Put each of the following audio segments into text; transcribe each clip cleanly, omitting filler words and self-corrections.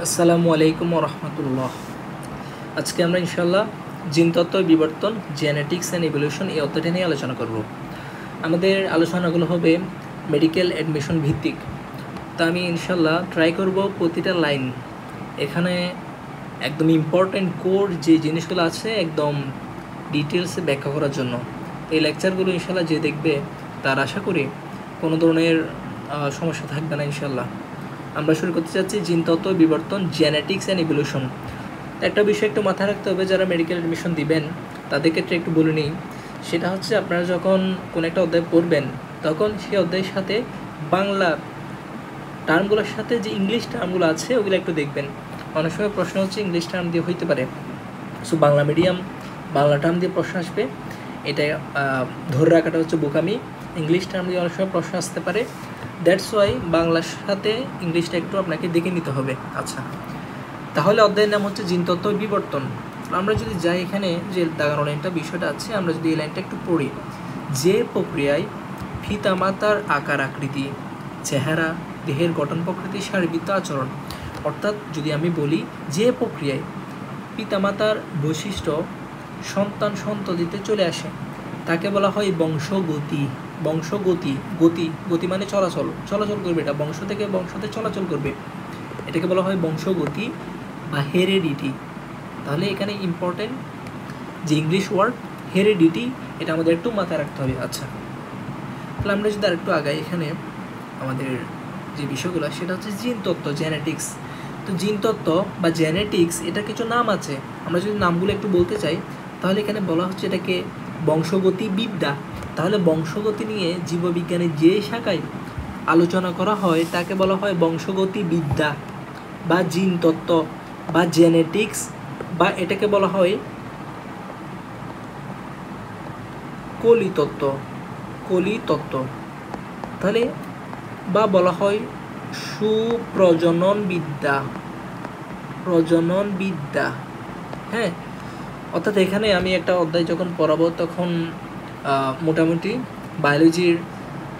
আসসালামু আলাইকুম রহমতুল্লাহ। আজকে আমরা ইনশাল্লাহ জিনতত্ত্ব বিবর্তন জেনেটিক্স অ্যান্ড ইভলিউশন এই অধ্যায়টা নিয়ে আলোচনা করব। আমাদের আলোচনাগুলো হবে মেডিকেল অ্যাডমিশন ভিত্তিক। তা আমি ইনশাল্লাহ ট্রাই করব প্রতিটা লাইন এখানে একদম ইম্পর্ট্যান্ট কোর যে জিনিসগুলো আছে একদম ডিটেলসে ব্যাখ্যা করার জন্য। এই লেকচারগুলো ইনশাল্লাহ যে দেখবে তার আশা করি কোনো ধরনের সমস্যা থাকবে না ইনশাল্লাহ। আমরা শুরু করতে চাচ্ছি জিনতত্ত্ব বিবর্তন জেনেটিক্স অ্যান্ড ইভলিউশন। একটা বিষয় একটু মাথায় রাখতে হবে, যারা মেডিকেল অ্যাডমিশন দিবেন তাদের ক্ষেত্রে একটু বলে নিই। সেটা হচ্ছে আপনারা যখন কোনো একটা অধ্যায় পড়বেন তখন সেই অধ্যায়ের সাথে বাংলা টার্মগুলোর সাথে যে ইংলিশ টার্মগুলো আছে ওগুলো একটু দেখবেন। অনেক সময় প্রশ্ন হচ্ছে ইংলিশ টার্ম দিয়ে হইতে পারে, so Bangla medium Bangla term দিয়ে প্রশ্ন আসবে, এটা ধরে রাখাটা হচ্ছে বোকামি। ইংলিশ টার্ম দিয়ে অনেক সময় প্রশ্ন আসতে পারে, দ্যাটস ওয়াই বাংলার সাথে ইংলিশটা একটু আপনাকে দেখে নিতে হবে। আচ্ছা, তাহলে অধ্যায়ের নাম হচ্ছে জিনতত্ত্ব বিবর্তন। আমরা যদি যাই এখানে যে দাগানো লাইনটা বিষয়টা আছে, আমরা যদি এই লাইনটা একটু পড়ি, যে প্রক্রিয়ায় পিতামাতার আকার আকৃতি, চেহারা, দেহের গঠন প্রকৃতি, শারীরবৃত্ত আচরণ, অর্থাৎ যদি আমি বলি যে প্রক্রিয়ায় পিতামাতার বৈশিষ্ট্য সন্তান সন্ততিতে চলে আসে তাকে বলা হয় বংশগতি। বংশগতি, গতি গতি মানে চলাচল, চলাচল করবে, এটা বংশ থেকে বংশতে চলাচল করবে, এটাকে বলা হয় বংশগতি বা হেরেডিটি। তাহলে এখানে ইম্পর্টেন্ট যে ইংলিশ ওয়ার্ড হেরেডিটি, এটা আমাদের একটু মাথায় রাখতে হবে। আচ্ছা, তাহলে আমরা যদি আরেকটু আগাই, এখানে আমাদের যে বিষয়গুলো সেটা হচ্ছে জিনতত্ত্ব জেনেটিক্স। তো জিনতত্ত্ব বা জেনেটিক্স এটার কিছু নাম আছে, আমরা যদি নামগুলো একটু বলতে চাই তাহলে এখানে বলা হচ্ছে এটাকে বংশগতি বিদ্যা। তাহলে বংশগতি নিয়ে জীববিজ্ঞানের যে শাখায় আলোচনা করা হয় তাকে বলা হয় বংশগতি বিদ্যা বা জিনতত্ত্ব বা জেনেটিক্স, বা এটাকে বলা হয় কলিতত্ত্ব, কলিতত্ত্ব। তাহলে বা বলা হয় সুপ্রজনন বিদ্যা, প্রজনন বিদ্যা। হ্যাঁ, অর্থাৎ এখানে আমি একটা অধ্যায় যখন পড়াবো তখন মোটামুটি বায়োলজির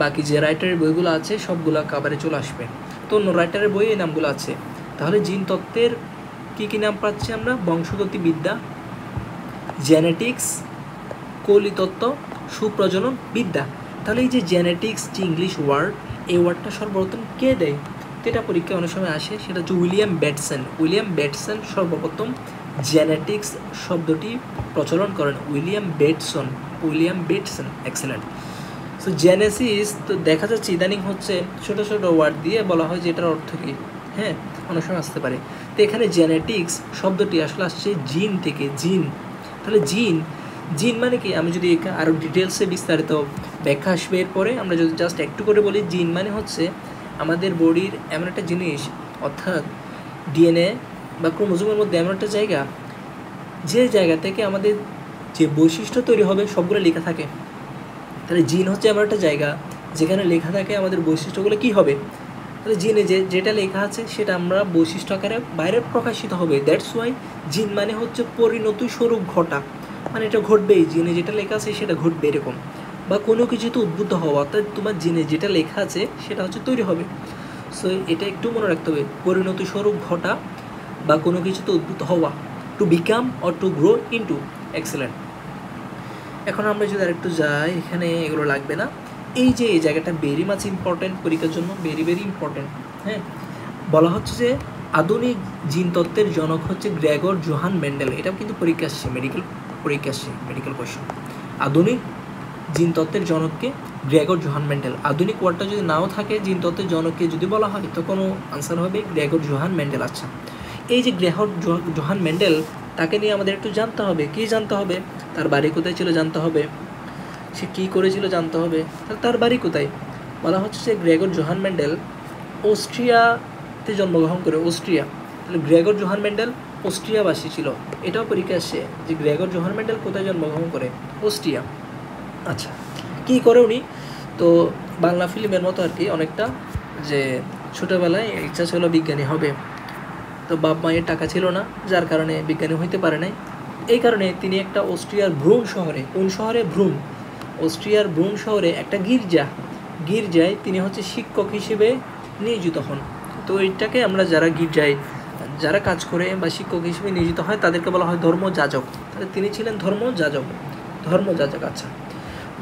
বাকি যে রাইটারের বইগুলো আছে সবগুলো কাভারে চলে আসবে। তো অন্য রাইটারের বই এই নামগুলো আছে। তাহলে জিনতত্ত্বের কী কী নাম পাচ্ছি আমরা? বংশগতি বিদ্যা, জেনেটিক্স, কলিতত্ত্ব, সুপ্রজনন বিদ্যা। তাহলে এই যে জেনেটিক্স যে ইংলিশ ওয়ার্ড, এই ওয়ার্ডটা সর্বপ্রথম কে দেয়? তো এটা পরীক্ষায় অনেক সময় আসে, সেটা হচ্ছে উইলিয়াম বেটসন। উইলিয়াম বেটসন সর্বপ্রথম জেনেটিক্স শব্দটি প্রচলন করেন। William Bateson, William Bateson, excellent. So genesis তো দেখা যাচ্ছে ইদানিং হচ্ছে ছোটো ছোটো ওয়ার্ড দিয়ে বলা হয় যে এটার অর্থ কী। হ্যাঁ, অনেক সময় আসতে পারে। তো এখানে জেনেটিক্স শব্দটি আসলে আসছে জিন থেকে, জিন। তাহলে জিন, জিন মানে কি? আমি যদি আরও ডিটেলসে বিস্তারিত ব্যাখ্যা আসবে এরপরে, আমরা যদি জাস্ট একটু করে বলি, জিন মানে হচ্ছে আমাদের বডির এমন একটা জিনিস, অর্থাৎ ডিএনএ বা ক্রোমোজোমের মধ্যে এমন একটা জায়গা, যে জায়গা থেকে আমাদের যে বৈশিষ্ট্য তৈরি হবে সবগুলো লেখা থাকে। তাহলে জিন হচ্ছে এমন একটা জায়গা যেখানে লেখা থাকে আমাদের বৈশিষ্ট্যগুলো কী হবে। তাহলে জিনে যেটা লেখা আছে সেটা আমরা বৈশিষ্ট্য আকারে বাইরে প্রকাশিত হবে। দ্যাটস ওয়াই জিন মানে হচ্ছে পরিণতি স্বরূপ ঘটা, মানে এটা ঘটবেই, জিনে যেটা লেখা আছে সেটা ঘটবে এরকম। বা কোনো কিছুতে উদ্বুদ্ধ হওয়া, অর্থাৎ তোমার জিনে যেটা লেখা আছে সেটা হচ্ছে তৈরি হবে। সো এটা একটু মনে রাখতে হবে, পরিণতি স্বরূপ ঘটা বা কোনো কিছুতে উদ্বুদ্ধ হওয়া, to become or to grow into. Excellent. এখন আমরা যদি আরেকটু যাই, এখানে এগুলো লাগবে না। এই যে এই জায়গাটা ভেরি মাচ ইম্পর্টেন্ট পরীক্ষার জন্য, ভেরি ভেরি ইম্পর্টেন্ট। হ্যাঁ, বলা হচ্ছে যে আধুনিক জিনতত্ত্বের জনক হচ্ছে গ্রেগর জোহান মেন্ডেল। এটাও কিন্তু পরীক্ষা আসছে, মেডিকেল পরীক্ষা আসছে, মেডিকেল কোয়েশ্চেন। আধুনিক জিনতত্ত্বের জনককে গ্রেগর জোহান মেন্ডেল। আধুনিক ওয়ার্ডটা যদি নাও থাকে, জিনতত্ত্বের জনককে যদি বলা হয় তো কোনো আনসার হবে গ্রেগর জোহান মেন্ডেল। আচ্ছা, এই যে গ্রেগর জোহান মেন্ডেল, তাকে নিয়ে আমাদের একটু জানতে হবে। কী জানতে হবে? তার বাড়ি কোথায় ছিল জানতে হবে, সে কী করেছিল জানতে হবে। তার বাড়ি কোথায়? বলা হচ্ছে যে গ্রেগর জোহান মেন্ডেল অস্ট্রিয়াতে জন্মগ্রহণ করে, অস্ট্রিয়া। তাহলে গ্রেগর জোহান মেন্ডেল অস্ট্রিয়াবাসী ছিল, এটাও পরীক্ষা আসছে যে গ্রেগর জোহান মেন্ডেল কোথায় জন্মগ্রহণ করে? অস্ট্রিয়া। আচ্ছা, কী করে উনি? তো বাংলা ফিল্মের মতো আর কি অনেকটা, যে ছোটোবেলায় ইচ্ছা ছিল বিজ্ঞানী হবে, তো বাপ মায়ের টাকা ছিল না, যার কারণে বিজ্ঞানী হইতে পারে নাই। এই কারণে তিনি একটা অস্ট্রিয়ার ব্রুন শহরে, কোন শহরে? ব্রুন, অস্ট্রিয়ার ব্রুন শহরে একটা গির্জায় তিনি হচ্ছে শিক্ষক হিসেবে নিয়োজিত হন। তো এইটাকে আমরা যারা গির্জায় যারা কাজ করে বা শিক্ষক হিসেবে নিয়োজিত হয় তাদেরকে বলা হয় ধর্মযাজক। তাহলে তিনি ছিলেন ধর্মযাজক। আচ্ছা,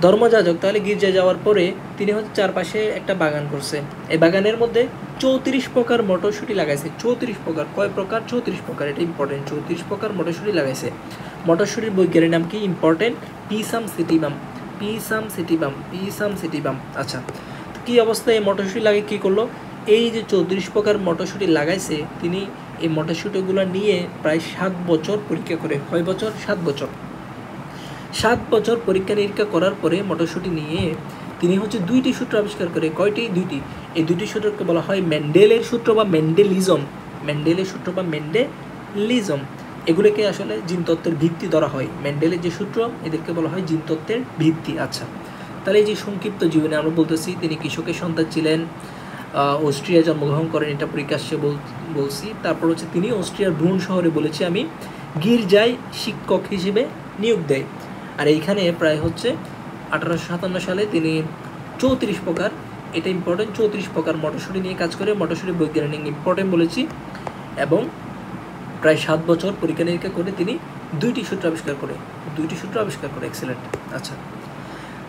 ধর্মযাজক। তাহলে গির্জায় যাওয়ার পরে তিনি হচ্ছে চারপাশে একটা বাগান করছে। এই বাগানের মধ্যে 34 প্রকার মটরশুঁটি লাগাইছে। 34 প্রকার, কয় প্রকার? 34 প্রকার, এটা ইম্পর্টেন্ট। 34 প্রকার মটরশুঁটি লাগাইছে। মটরশুঁটির বৈজ্ঞানিক নাম কি? ইম্পর্টেন্ট, পিসাম সিটিবাম। আচ্ছা, কি অবস্থায় এই মটরশুঁটি লাগিয়ে কী করলো? এই যে 34 প্রকার মটরশুঁটি লাগাইছে, তিনি এই মটরশুঁটিগুলো নিয়ে প্রায় 7 বছর পরীক্ষা করে। কয় বছর? 7 বছর। 7 বছর পরীক্ষা নিরীক্ষা করার পরে মটরশুঁটি নিয়ে তিনি হচ্ছে 2টি সূত্র আবিষ্কার করে। কয়টি? 2টি। এই 2টি সূত্রকে বলা হয় মেন্ডেলের সূত্র বা মেন্ডেলিজম। এগুলোকে আসলে জিনতত্ত্বের ভিত্তি ধরা হয়। মেন্ডেলের যে সূত্র, এদেরকে বলা হয় জিনতত্ত্বের ভিত্তি। আচ্ছা, তাহলে এই যে সংক্ষিপ্ত জীবনে আমরা বলতেছি তিনি কৃষকের সন্তান ছিলেন, অস্ট্রিয়ায় জন্মগ্রহণ করেন, এটা পরিকাশ্যে বলছি। তারপর হচ্ছে তিনি অস্ট্রিয়ার ব্রুন শহরে, বলেছি আমি, গির্জায় শিক্ষক হিসেবে নিয়োগ দেয়। আর এইখানে প্রায় হচ্ছে 1857 সালে তিনি 34 প্রকার, এটা ইম্পর্টেন্ট, 34 প্রকার মটরশুঁটি নিয়ে কাজ করে। মটরশুঁটি বৈজ্ঞানিক ইম্পর্টেন্ট বলেছি। এবং প্রায় 7 বছর পরীক্ষা নিরীক্ষা করে তিনি 2টি সূত্র আবিষ্কার করে। এক্সেলেন্ট। আচ্ছা,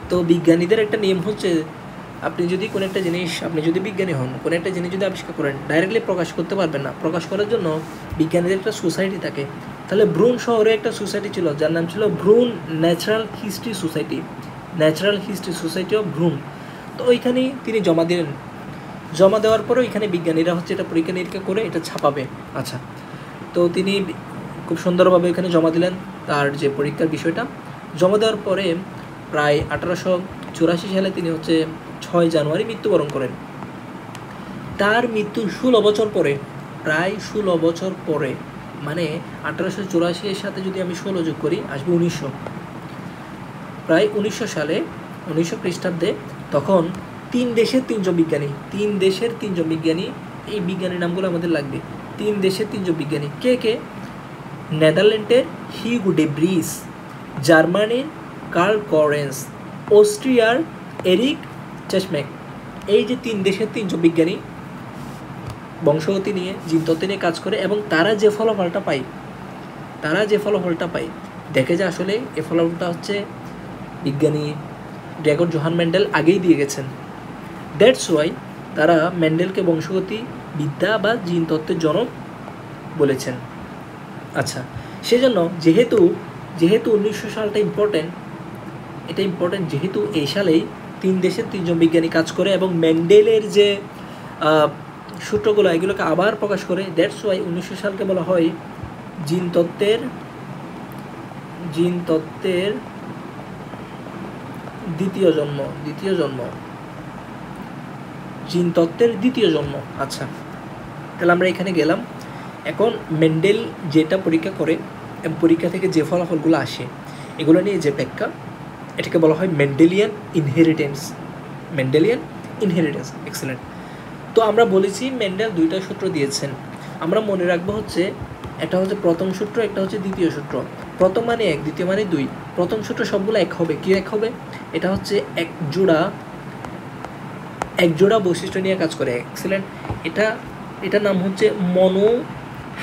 তো বিজ্ঞানীদের একটা নিয়ম হচ্ছে, আপনি যদি কোনো একটা জিনিস, আপনি যদি বিজ্ঞানী হন, কোনো একটা জিনিস যদি আবিষ্কার করেন, ডাইরেক্টলি প্রকাশ করতে পারবেন না। প্রকাশ করার জন্য বিজ্ঞানীদের একটা সোসাইটি থাকে। তাহলে ব্রুন শহরে একটা সোসাইটি ছিল যার নাম ছিল Burne natural history society of Burne. তো ওইখানেই তিনি জমা দিলেন। জমা দেওয়ার পরে ওইখানে বিজ্ঞানীরা হচ্ছে এটা পরীক্ষা নিরীক্ষা করে এটা ছাপাবে। আচ্ছা, তো তিনি খুব সুন্দরভাবে এখানে জমা দিলেন তার যে পরীক্ষার বিষয়টা। জমা দেওয়ার পরে প্রায় 1884 সালে তিনি হচ্ছে 6 জানুয়ারি মৃত্যুবরণ করেন। তার মৃত্যুর 16 বছর পরে, প্রায় 16 বছর পরে, মানে 1884-এর সাথে যদি আমি 16 যোগ করি আসবে 1900। প্রায় 1900 সালে, 1900 খ্রিস্টাব্দে, তখন 3 দেশের 3জন বিজ্ঞানী, এই বিজ্ঞানীর নামগুলো আমাদের লাগবে। 3 দেশের 3জন বিজ্ঞানী। কে? নেদারল্যান্ডের হিউগো ডে ব্রিস, জার্মানির কার্ল করেন্স, অস্ট্রিয়ার এরিক চেসম্যাক। এই যে 3 দেশের 3জন বিজ্ঞানী বংশগতি নিয়ে, জিনতত্ত্ব নিয়ে কাজ করে, এবং তারা যে ফলাফলটা পায়, দেখে যে আসলে এই ফলাফলটা হচ্ছে বিজ্ঞানী গ্রেগর জোহান মেন্ডেল আগেই দিয়ে গেছেন। দ্যাটস ওয়াই তারা মেন্ডেলকে বংশগতি বিদ্যা বা জিনতত্ত্বের জনক বলেছেন। আচ্ছা, সেজন্য যেহেতু 1900 সালটা ইম্পর্টেন্ট, যেহেতু এই সালেই 3 দেশের 3জন বিজ্ঞানী কাজ করে এবং মেন্ডেলের যে সূত্রগুলো এগুলোকে আবার প্রকাশ করে, দ্যাটস ওয়াই 1900 সালকে বলা হয় জিনতত্ত্বের দ্বিতীয় জন্ম। আচ্ছা, তাহলে আমরা এখানে গেলাম। এখন মেন্ডেল যেটা পরীক্ষা করে এবং পরীক্ষা থেকে যে ফলাফলগুলো আসে, এগুলো নিয়ে যে ব্যাখ্যা, এটাকে বলা হয় মেন্ডেলিয়ান ইনহেরিটেন্স। এক্সেলেন্ট। তো আমরা বলেছি মেন্ডেল 2টা সূত্র দিয়েছেন। আমরা মনে রাখবো হচ্ছে, একটা হচ্ছে প্রথম সূত্র, একটা হচ্ছে দ্বিতীয় সূত্র। প্রথম মানে 1, দ্বিতীয় মানে 2। প্রথম সূত্র সবগুলো এক হবে। কি এক হবে? এটা হচ্ছে এক জোড়া বৈশিষ্ট্য নিয়ে কাজ করে। এক্সেলেন্ট। এটার নাম হচ্ছে মনো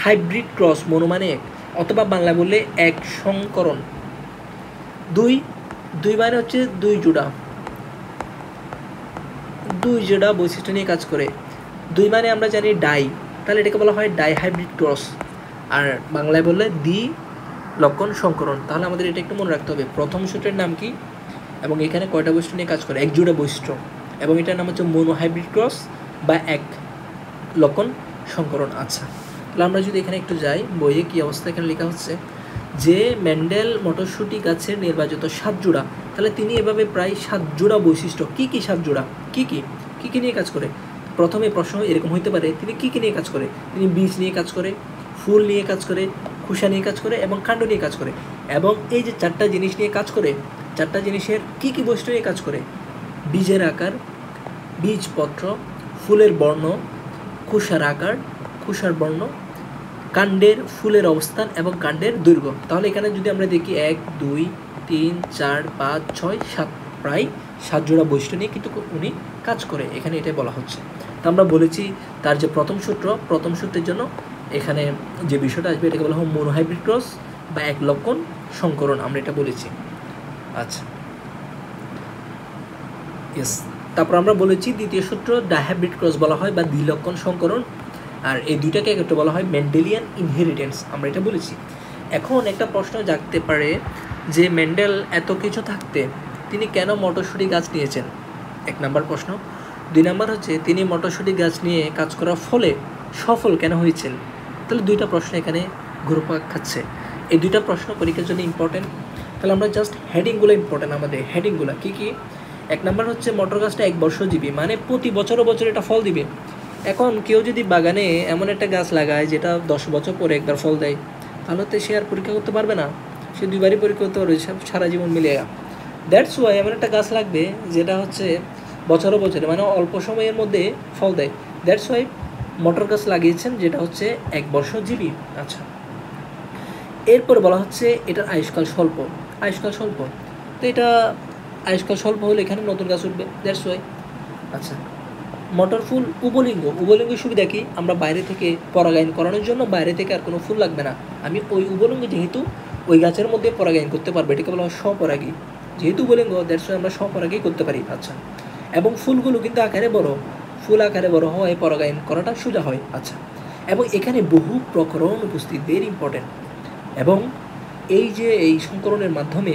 হাইব্রিড ক্রস। মনো মানে 1, অথবা বাংলা বললে এক সংকরণ। 2 মানে হচ্ছে 2 জোড়া বৈশিষ্ট্য নিয়ে কাজ করে। 2 মানে আমরা জানি ডাই, তাহলে এটাকে বলা হয় ডাই হাইব্রিড ক্রস। আর বাংলায় বললে দ্বি লক্ষণ সংকরণ। তাহলে আমাদের এটা একটু মনে রাখতে হবে, প্রথম সূত্রের নাম কি এবং এখানে কয়টা বৈশিষ্ট্য নিয়ে কাজ করে? এক জোড়া বৈশিষ্ট্য, এবং এটার নাম হচ্ছে মোনো হাইব্রিড ক্রস বা এক লক্ষণ সংকরণ। আচ্ছা, তাহলে আমরা যদি এখানে একটু যাই, বইয়ে কি অবস্থা এখানে লেখা হচ্ছে যে মেন্ডেল মটরশুঁটি গাছের নির্বাচিত 7 জোড়া। তাহলে তিনি এভাবে প্রায় 7 জোড়া বৈশিষ্ট্য, কি 7 জোড়া, কি নিয়ে কাজ করে? প্রথমে প্রশ্ন এরকম হইতে পারে, তিনি কি নিয়ে কাজ করে? তিনি বীজ নিয়ে কাজ করে, ফুল নিয়ে কাজ করে, খোসা নিয়ে কাজ করে এবং কাণ্ড নিয়ে কাজ করে। এবং এই যে 4টা জিনিস নিয়ে কাজ করে, 4টা জিনিসের কি বৈশিষ্ট্য নিয়ে কাজ করে? বীজের আকার, বীজপত্র, ফুলের বর্ণ, খোসার আকার, খোসার বর্ণ, কাণ্ডের ফুলের অবস্থান এবং কাণ্ডের দৈর্ঘ্য। তাহলে এখানে যদি আমরা দেখি 1, 2, 3, 4, 5, 6, 7, প্রায় 7 জোড়া বৈশিষ্ট্য নিয়ে কিন্তু উনি কাজ করে, এখানে এটাই বলা হচ্ছে। তো আমরা বলেছি তার যে প্রথম সূত্রের জন্য এখানে যে বিষয়টা আসবে এটাকে বলা হয় মনোহাইব্রিড ক্রস বা এক লক্ষণ সংকরণ, আমরা এটা বলেছি। আচ্ছা, ইয়েস। তারপর আমরা বলেছি দ্বিতীয় সূত্র ডাইহাইব্রিড ক্রস বলা হয় বা দ্বিলক্ষণ সংকরণ, আর এই দুইটাকে একটা বলা হয় মেন্ডেলিয়ান ইনহেরিটেন্স, আমরা এটা বলেছি। এখন একটা প্রশ্ন জাগতে পারে যে মেন্ডেল এত কিছু থাকতে তিনি কেন মটরশুঁটি গাছ নিয়েছেন? 1 নাম্বার প্রশ্ন। 2 নাম্বার হচ্ছে তিনি মটরশুঁটি গাছ নিয়ে কাজ করার ফলে সফল কেন হয়েছেন? তাহলে 2টা প্রশ্ন এখানে ঘুরপাক খাচ্ছে। এই 2টা প্রশ্ন পরীক্ষার জন্য ইম্পর্টেন্ট। তাহলে আমরা জাস্ট হেডিংগুলো ইম্পর্টেন্ট, আমাদের হেডিংগুলো কী কী? 1 নাম্বার হচ্ছে মটর গাছটা 1 বর্ষজীবী, মানে প্রতি বছর এটা ফল দিবে। এখন কেউ যদি বাগানে এমন একটা গাছ লাগায় যেটা 10 বছর পরে একবার ফল দেয়, তাহলে তো সে আর পরীক্ষা করতে পারবে না, সে 2বারই পরীক্ষা করতে পারবে সারা জীবন মিলিয়ে। দ্যাটস ওয়াই এমন একটা গাছ লাগবে যেটা হচ্ছে বছরে মানে অল্প সময়ের মধ্যে ফল দেয়। দ্যাটস ওয়াই মটর গাছ লাগিয়েছেন যেটা হচ্ছে 1 বর্ষজীবী। আচ্ছা, এরপর বলা হচ্ছে এটার আয়ুষ্কাল স্বল্প। তো এটা আয়ুষ্কাল স্বল্প হলে এখানে নতুন গাছ উঠবে, দ্যাটস ওয়াই। আচ্ছা, মটর ফুল উভলিঙ্গ সুবিধা কি? আমরা বাইরে থেকে পরাগায়ন করানোর জন্য বাইরে থেকে আর কোনো ফুল লাগবে না, আমি ওই উভলিঙ্গ যেহেতু ওই গাছের মধ্যে পরাগায়ন করতে পারবে, এটাকে বলা হয় স্বপরাগী। যেহেতু উভলিঙ্গ, দ্যাটস ওয়াই আমরা স্বপরাগী করতে পারি। আচ্ছা, এবং ফুলগুলো কিন্তু ফুল আকারে বড় হওয়ায় পরাগায়ন করাটা সোজা হয়। আচ্ছা, এবং এখানে বহু প্রকরণ উপস্থিত, ভেরি ইম্পর্টেন্ট। এবং এই সংকরণের মাধ্যমে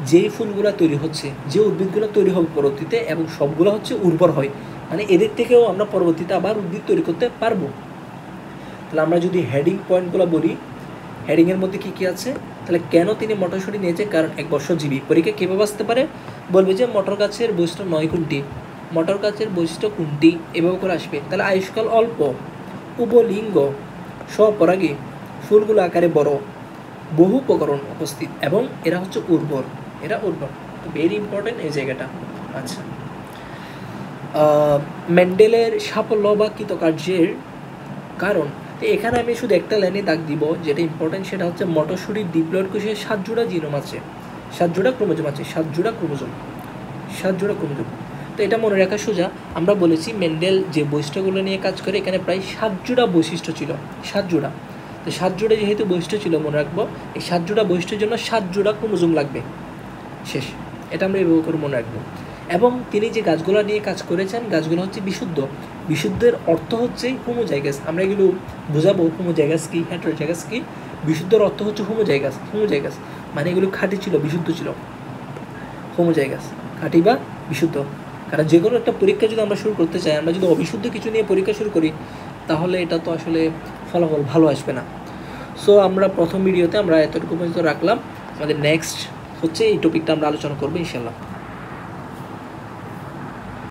যেই ফুলগুলো তৈরি হচ্ছে, যে উদ্ভিদগুলো তৈরি হবে পরবর্তীতে, এবং সবগুলো হচ্ছে উর্বর হয়, মানে এদের থেকেও আমরা পরবর্তীতে আবার উদ্ভিদ তৈরি করতে পারবো। তাহলে আমরা যদি হেডিং পয়েন্টগুলো বলি, হেডিংয়ের মধ্যে কী কী আছে? তাহলে কেন তিনি মটরশুঁটি নিয়েছে? কারণ 1 বর্ষজীবী। পরীক্ষা কীভাবে আসতে পারে? বলবে যে মটর গাছের বৈশিষ্ট্য 9 কোনটি, মটর গাছের বৈশিষ্ট্য কোনটি, এভাবে করে আসবে। তাহলে আয়ুষ্কাল অল্প, উভলিঙ্গ, স্বপরাগী, ফুলগুলো আকারে বড়, বহু উপকরণ উপস্থিত, এবং এরা হচ্ছে উর্বর। ভেরি ইম্পর্টেন্ট এই জায়গাটা। আচ্ছা, মেন্ডেলের সাফল্য বা কৃতকার্যের কারণ, তো এখানে আমি শুধু একটা লাইনে দাগ দিব, যেটা ইম্পর্টেন্ট, সেটা হচ্ছে মটরশুঁটির ডিপ্লয়েড কোষে 7 জোড়া জিনোম আছে, 7 জোড়া ক্রোমোজোম। তো এটা মনে রাখা সোজা। আমরা বলেছি মেন্ডেল যে বৈশিষ্ট্যগুলো নিয়ে কাজ করে, এখানে প্রায় 7 জোড়া বৈশিষ্ট্য ছিল, 7 জোড়া। তো 7 জোড়া যেহেতু বৈশিষ্ট্য ছিল, মনে রাখবো এই 7 জোড়া বৈশিষ্ট্যের জন্য 7 জোড়া ক্রোমোজোম লাগবে, শেষ। এটা আমরা এভাবে করে মনে রাখবো। এবং তিনি যে গাছগুলো নিয়ে কাজ করেছেন, গাছগুলো হচ্ছে বিশুদ্ধের অর্থ হচ্ছে হোমোজাইগাস। আমরা এগুলো বোঝাবো হোমোজাইগাস কি, হেটেরোজাইগাস কি। বিশুদ্ধের অর্থ হচ্ছে হোমোজাইগাস মানে এগুলো খাঁটি ছিল, বিশুদ্ধ ছিল। হোমোজাইগাস খাঁটি বা বিশুদ্ধ। কারণ যে কোনো একটা পরীক্ষা যদি আমরা শুরু করতে চাই, আমরা যদি অবিশুদ্ধ কিছু নিয়ে পরীক্ষা শুরু করি, তাহলে এটা তো আসলে ফলাফল ভালো আসবে না। সো আমরা প্রথম ভিডিওতে আমরা এতটুকু পর্যন্ত রাখলাম। আমাদের নেক্সট হচ্ছে এই টপিকটা আমরা আলোচনা করবো ইনশাল্লাহ।